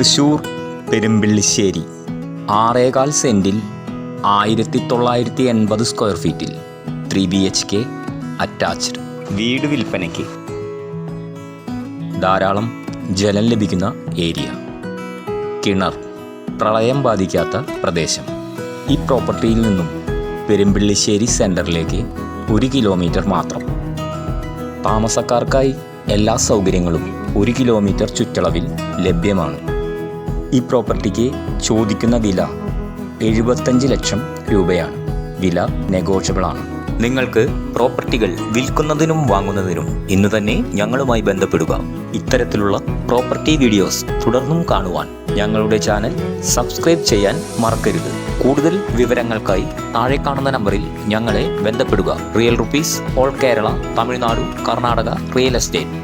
Thrissur Perumpillissery 6.25 സെൻറ്റിൽ 1980 square ഫീറ്റിൽ 3 BHK attached വീട് വിൽപ്പനയ്ക്ക്. ധാരാളം ജലം ലഭിക്കുന്ന ഏരിയ, കിണർ, പ്രളയം ബാധിക്കാത്ത പ്രദേശം. ഈ പ്രോപ്പർട്ടിയിൽ നിന്നും പെരുമ്പിള്ളിശ്ശേരി സെൻറ്ററിലേക്ക് 1 കിലോമീറ്റർ മാത്രം. താമസക്കാർക്കായി എല്ലാ സൗകര്യങ്ങളും 1 കിലോമീറ്റർ ചുറ്റളവിൽ ലഭ്യമാണ്. ഈ പ്രോപ്പർട്ടിക്ക് ചോദിക്കുന്ന വില 75 ലക്ഷം രൂപയാണ്. വില നെഗോഷ്യബിൾ ആണ്. നിങ്ങൾക്ക് പ്രോപ്പർട്ടികൾ വിൽക്കുന്നതിനും വാങ്ങുന്നതിനും ഇന്ന് തന്നെ ഞങ്ങളുമായി ബന്ധപ്പെടുക. ഇത്തരത്തിലുള്ള പ്രോപ്പർട്ടി വീഡിയോസ് തുടർന്നും കാണുവാൻ ഞങ്ങളുടെ ചാനൽ സബ്സ്ക്രൈബ് ചെയ്യാൻ മറക്കരുത്. കൂടുതൽ വിവരങ്ങൾക്കായി താഴെ കാണുന്ന നമ്പറിൽ ഞങ്ങളെ ബന്ധപ്പെടുക. Real rupees, all Kerala, Tamil Nadu, Karnataka real estate.